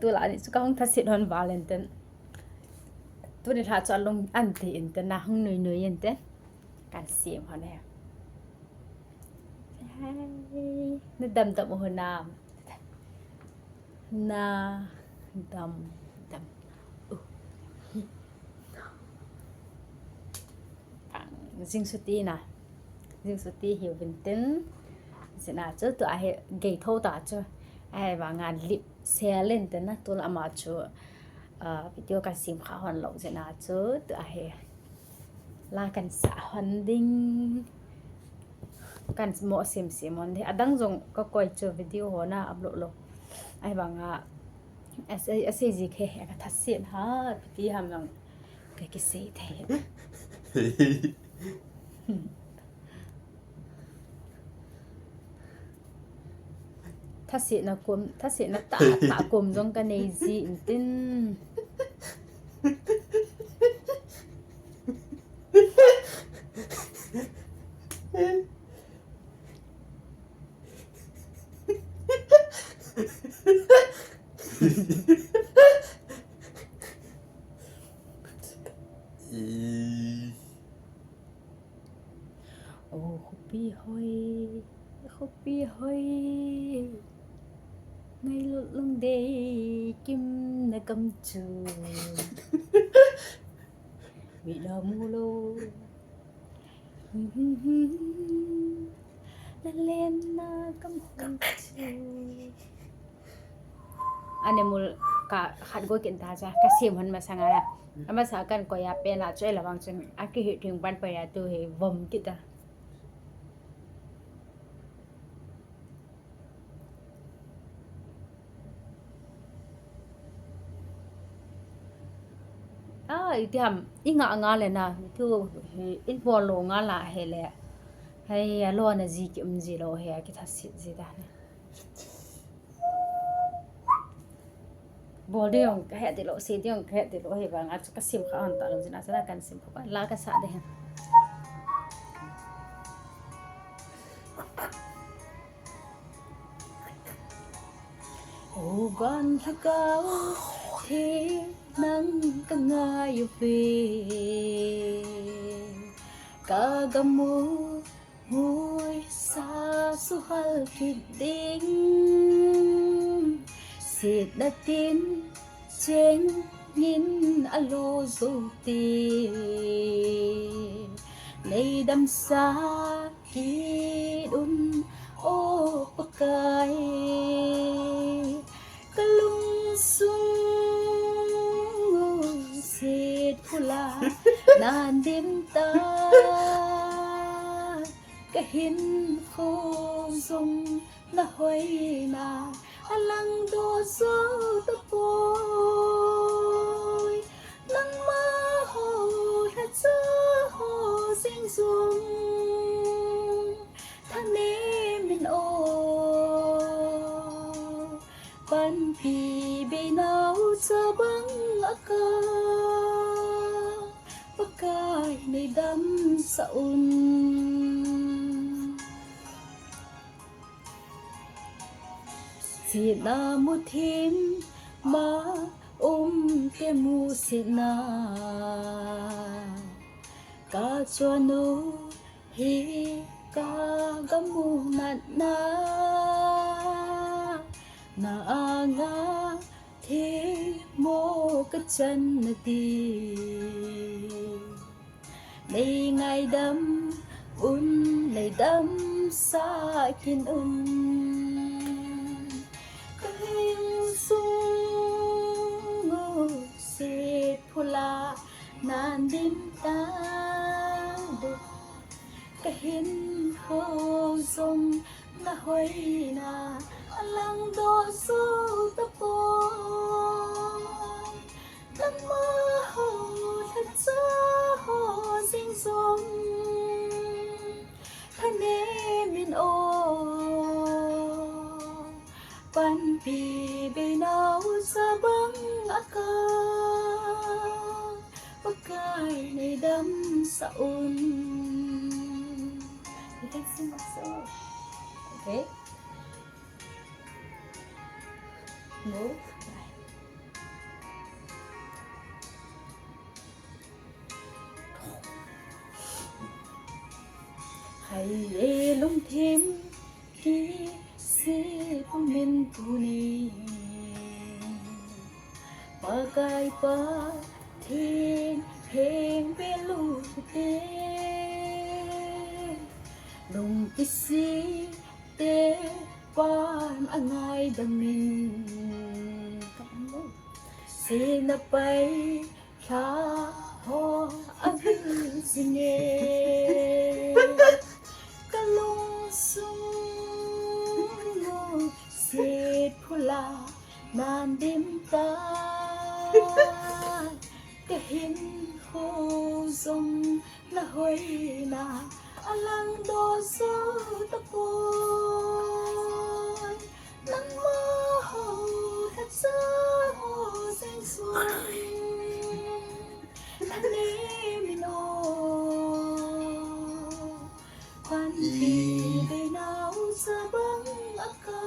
ตัวละนี่สุกองทัศน์ฮอนวาเลนตันตัวนี้ถ้าจะลงอันที่อินเตอร์นะห้องหน่วยๆอินเตอร์การเสียงเขาเนี่ยนี่ดำหัวน้ำนาดจิงสุตีนะจิงสุตีหิวเป็นต้นสินะเจ้าตัวไอ้เกยท่อตาเจ้าไอ้บางงานลิปเซลเล่นต้นนะตัวละมาเจ้าวิดีโอการสิมข้าวหันหลงสินะเจ้าตัวไอ้ลากันสะหันดิ้งกันหมอเสียมมันที่อดังจงก็ก่อยเจอวิดีโอหัวหน้าอัพโหลดลงไอ้บางอ่ะSAG แค่ก็ทัศเสียนฮะพี่ทำยังแค่เสียแทนถ้าเสียนะกลมถ้าเสียนะตากลมจงกันในจีอินตินโอ้คุปปี้หอยไงลุลงเดกิมนะกำจูวิลามูโลละเล่นนะกำจูอันนี้มูลกะขัดกูกินตาจ้ะกะเสียมหันมาสังอะไรมาสักกันก็ยาเป็นละช่วยระวังจังอากิถึงปันไปยาตัวเหวมกิตาอีทำอีงางาเลยนะที่อินพอลงงาละเฮเลยให้รอนะจีกิมจีโลเฮียกิทัศน์จีดานะบอลเดียงแค่ติโลสีเดียงแค่ติโลเฮียบางอาจจะกสิมข้าวอันตาลงจีน่าจะได้กันสิมข้าวลากระสาเดฮะโอ้กันทักเกาที่นั่งกังงาอยู่ปีกากมูมวยซาสุฮัลคิดดิ้งสิดาตินเจงยินอโลสุตีในดำสากีดุนโอปกายกะลุงสุงเศษพุลานานดิมตากะเห็นโคทรงละหอยนาอลังโดโซตะโปยลังมาโหทัดเจอโหสิงสวงท่านเนมินโอปันปีเบนาวจะบังอากาปะกายในดำสะอุ่นสินามุทิมมาเตมูสินากาจวนูฮิกากามูนัดนางาเทโมกจันนดีในไงดำอุ่นในดำสากินอุ่นสุงเศษพุลานานดิมตาดุก็เห็นเขาทรงละหอยนาอลังโดสูตะโปตั้งมาโหทัดเจอโหสิงสมทะเนมินโอปันปีเบนาวจะบังอากาปะกายในดำสะอุ่น You can sing a song, okay? ngố hay lung thêm khi sẽ phong min tu ni pagai pa thiên heng về lu te lung kisi te quan angai đam min xin bay kha ho avi sine kalung sung sit phula nan dim ta cái hin khô rong là hơi na alang do số ta bôi nắng mơ hồ thật xa hồ xanh xuân anh em mình quan đi về nào xa băng aka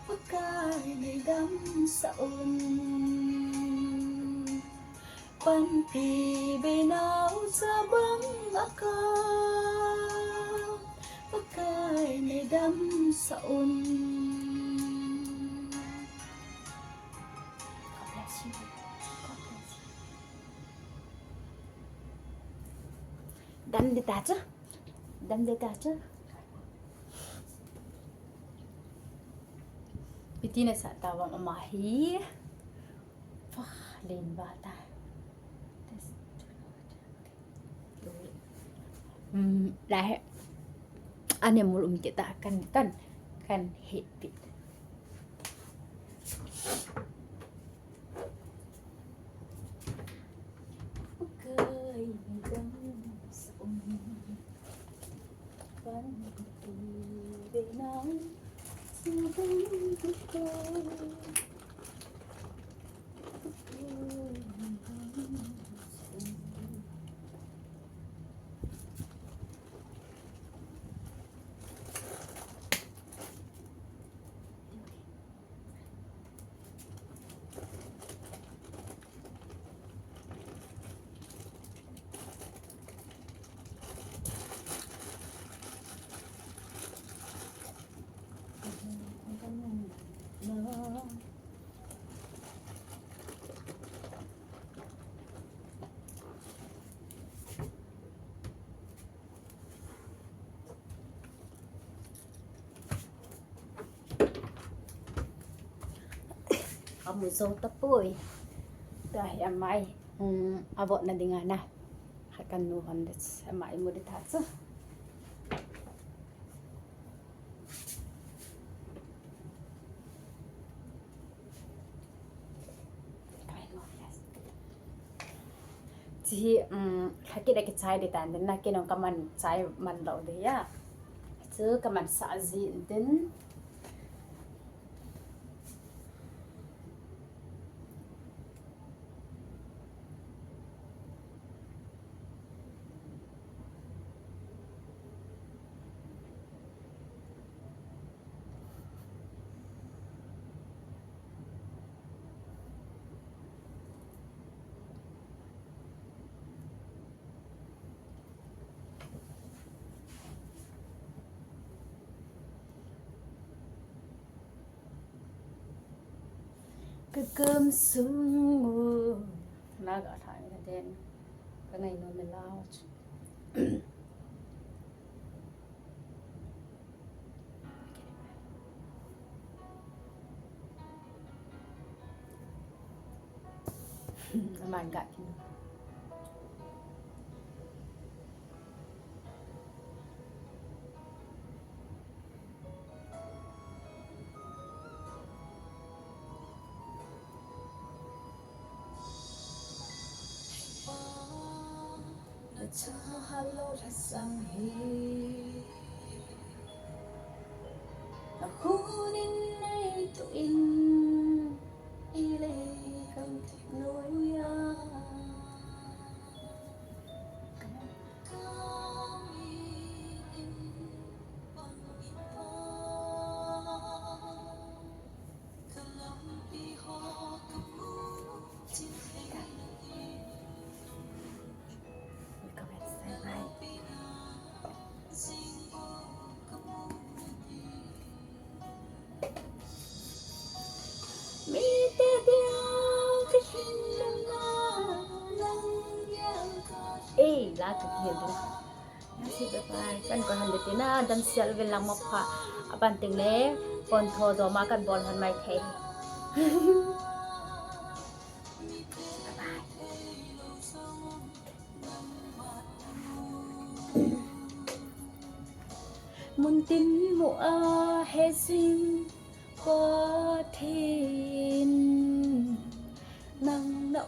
pakai này đắm saun quan đi về nào xa băng aka pakai này đắm saun. Đâm đi ta chứ Piti na sa tawang umahi lên ba ta đây anh em muốn kita kan hit bit kamu so tapoy dahil amay abot na dinga na hakan nuhan that's amay mo dit hatsa thì khi đã cái trái để tàn đến là cái nó cầm ăn trái mặn lẩu đấy á chứ cầm ăn xả gì đến cái cơm sung mơ nó gọi thải là đen cái này nó mới lao màn gạch cho hello là sang hi là khu nên này tụi in ile không thích nỗi thực hiện được nó sẽ được bài căn còn hành được thế na đâm xel về lòng mọc phạ bản tình lẽ còn thò dò má căn bòn hành mày thế muốn tin mùa hè xin có thiên nắng đã